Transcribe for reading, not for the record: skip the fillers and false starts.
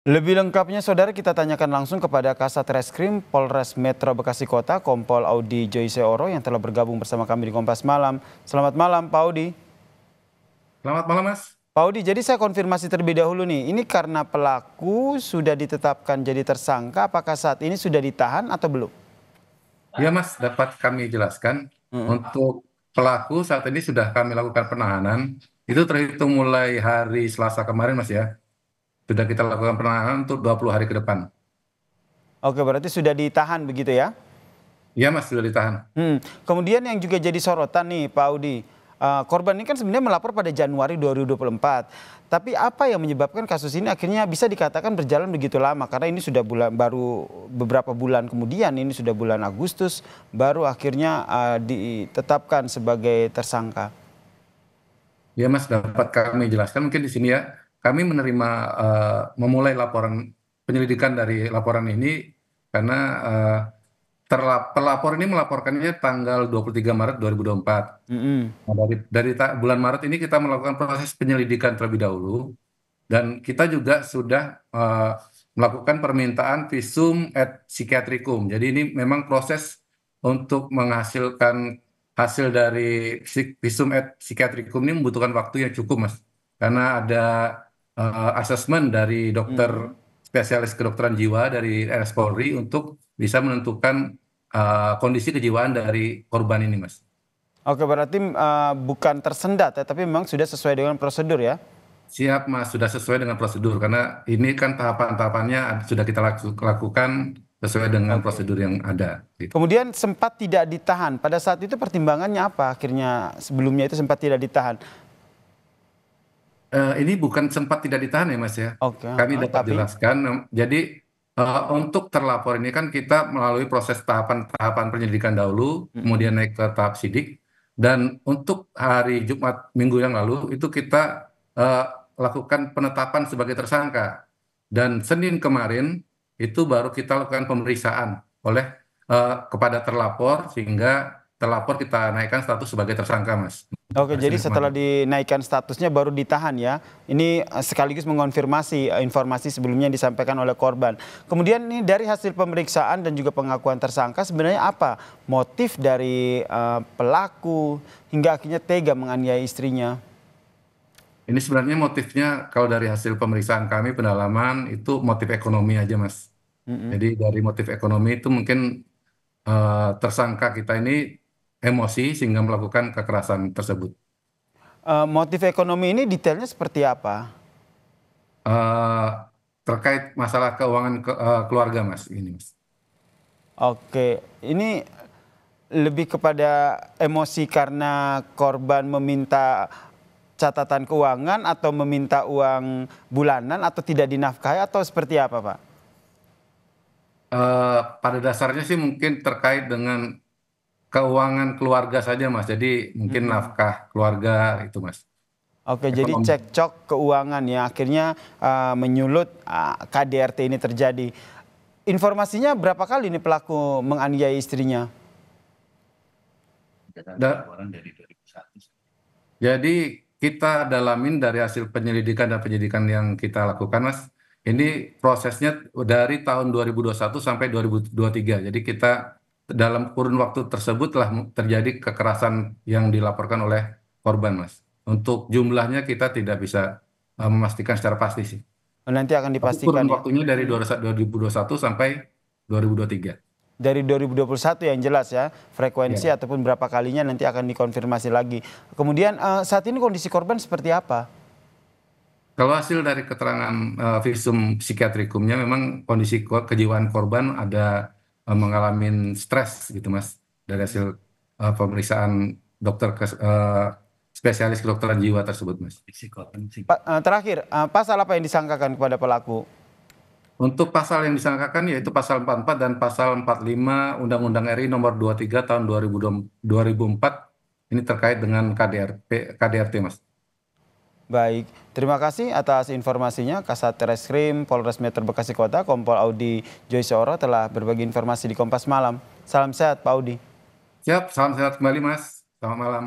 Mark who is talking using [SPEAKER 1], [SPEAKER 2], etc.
[SPEAKER 1] Lebih lengkapnya saudara kita tanyakan langsung kepada Kasat Reskrim Polres Metro Bekasi Kota, Kompol Audi Joyceoro yang telah bergabung bersama kami di Kompas Malam. Selamat malam Pak Audi.
[SPEAKER 2] Selamat malam, Mas.
[SPEAKER 1] Pak Audi, jadi saya konfirmasi terlebih dahulu nih, ini karena pelaku sudah ditetapkan jadi tersangka, apakah saat ini sudah ditahan atau belum?
[SPEAKER 2] Ya, Mas, dapat kami jelaskan.
[SPEAKER 1] Mm-mm.
[SPEAKER 2] Untuk pelaku saat ini sudah kami lakukan penahanan. Itu terhitung mulai hari Selasa kemarin, Mas ya. Sudah kita lakukan penahanan untuk 20 hari ke depan.
[SPEAKER 1] Oke, berarti sudah ditahan begitu ya?
[SPEAKER 2] Ya, Mas, sudah ditahan.
[SPEAKER 1] Kemudian yang juga jadi sorotan nih Pak Audi, korban ini kan sebenarnya melapor pada Januari 2024. Tapi apa yang menyebabkan kasus ini akhirnya bisa dikatakan berjalan begitu lama? Karena ini sudah baru beberapa bulan kemudian, ini sudah bulan Agustus, baru akhirnya ditetapkan sebagai tersangka.
[SPEAKER 2] Ya, Mas, dapat kami jelaskan mungkin di sini ya. Kami menerima memulai laporan penyelidikan dari laporan ini karena pelapor ini melaporkannya tanggal 23 Maret 2024.
[SPEAKER 1] Mm-mm.
[SPEAKER 2] Nah, dari bulan Maret ini kita melakukan proses penyelidikan terlebih dahulu dan kita juga sudah melakukan permintaan visum et psikiatrikum. Jadi ini memang proses untuk menghasilkan hasil dari visum et psikiatrikum ini membutuhkan waktu yang cukup, Mas. Karena ada asesmen dari dokter
[SPEAKER 1] Mm-mm.
[SPEAKER 2] spesialis kedokteran jiwa dari RS Polri untuk bisa menentukan kondisi kejiwaan dari korban ini, Mas.
[SPEAKER 1] Oke, berarti bukan tersendat ya, tapi memang sudah sesuai dengan prosedur ya?
[SPEAKER 2] Siap, Mas, sudah sesuai dengan prosedur karena ini kan tahapan-tahapannya sudah kita lakukan sesuai dengan
[SPEAKER 1] Oke.
[SPEAKER 2] prosedur yang ada. Gitu.
[SPEAKER 1] Kemudian sempat tidak ditahan. Pada saat itu pertimbangannya apa? Akhirnya sebelumnya itu sempat tidak ditahan.
[SPEAKER 2] Ini bukan sempat tidak ditahan ya, Mas ya.
[SPEAKER 1] Oke,
[SPEAKER 2] Kami dapat
[SPEAKER 1] tapi
[SPEAKER 2] jelaskan. Jadi untuk terlapor ini kan kita melalui proses tahapan-tahapan penyelidikan dahulu,
[SPEAKER 1] mm-mm.
[SPEAKER 2] kemudian naik ke tahap sidik. Dan untuk hari Jumat minggu yang lalu itu kita lakukan penetapan sebagai tersangka. Dan Senin kemarin itu baru kita lakukan pemeriksaan oleh kepada terlapor sehingga terlapor kita naikkan status sebagai tersangka, Mas.
[SPEAKER 1] Oke,
[SPEAKER 2] Hari
[SPEAKER 1] jadi
[SPEAKER 2] Senin
[SPEAKER 1] setelah
[SPEAKER 2] kemarin.
[SPEAKER 1] dinaikkan statusnya baru ditahan ya. Ini sekaligus mengonfirmasi informasi sebelumnya yang disampaikan oleh korban. Kemudian ini dari hasil pemeriksaan dan juga pengakuan tersangka sebenarnya apa motif dari pelaku hingga akhirnya tega menganiaya istrinya?
[SPEAKER 2] Ini sebenarnya motifnya kalau dari hasil pemeriksaan kami pendalaman itu motif ekonomi aja, Mas.
[SPEAKER 1] Mm-mm.
[SPEAKER 2] Jadi dari motif ekonomi itu mungkin tersangka kita ini emosi sehingga melakukan kekerasan tersebut.
[SPEAKER 1] Motif ekonomi ini detailnya seperti apa?
[SPEAKER 2] Eh, Terkait masalah keuangan keluarga, Mas. Ini, Mas.
[SPEAKER 1] Oke, ini lebih kepada emosi karena korban meminta catatan keuangan atau meminta uang bulanan atau tidak dinafkahi atau seperti apa, Pak?
[SPEAKER 2] Pada dasarnya sih mungkin terkait dengan keuangan keluarga saja, Mas. Jadi mungkin
[SPEAKER 1] Mm-mm.
[SPEAKER 2] nafkah keluarga itu, Mas.
[SPEAKER 1] Oke, jadi
[SPEAKER 2] Ekonomi.
[SPEAKER 1] cekcok keuangan ya akhirnya menyulut KDRT ini terjadi. Informasinya berapa kali ini pelaku menganiaya istrinya?
[SPEAKER 2] Da- Jadi kita dalamin dari hasil penyelidikan dan penyidikan yang kita lakukan, Mas. Ini prosesnya dari tahun 2021 sampai 2023. Jadi kita dalam kurun waktu tersebut telah terjadi kekerasan yang dilaporkan oleh korban, Mas. Untuk jumlahnya kita tidak bisa memastikan secara pasti sih.
[SPEAKER 1] Nanti akan
[SPEAKER 2] Tapi
[SPEAKER 1] dipastikan
[SPEAKER 2] kurun
[SPEAKER 1] ya.
[SPEAKER 2] waktunya dari 2021 sampai 2023.
[SPEAKER 1] Dari 2021 yang jelas ya, frekuensi
[SPEAKER 2] Ya.
[SPEAKER 1] ataupun berapa kalinya nanti akan dikonfirmasi lagi. Kemudian saat ini kondisi korban seperti apa?
[SPEAKER 2] Kalau hasil dari keterangan visum psikiatrikumnya memang kondisi kejiwaan korban ada mengalami stres gitu, Mas, dari hasil pemeriksaan dokter spesialis kedokteran jiwa tersebut, Mas.
[SPEAKER 1] Pak, terakhir, pasal apa yang disangkakan kepada pelaku?
[SPEAKER 2] Untuk pasal yang disangkakan yaitu pasal 44 dan pasal 45 Undang-Undang RI nomor 23 tahun 2004 ini terkait dengan KDRT, Mas.
[SPEAKER 1] Baik, terima kasih atas informasinya. Kasat Reskrim Polres Metro Bekasi Kota, Kompol Audi Joyceoro telah berbagi informasi di Kompas Malam. Salam sehat, Pak Audi.
[SPEAKER 2] Siap, salam sehat kembali, Mas. Selamat malam.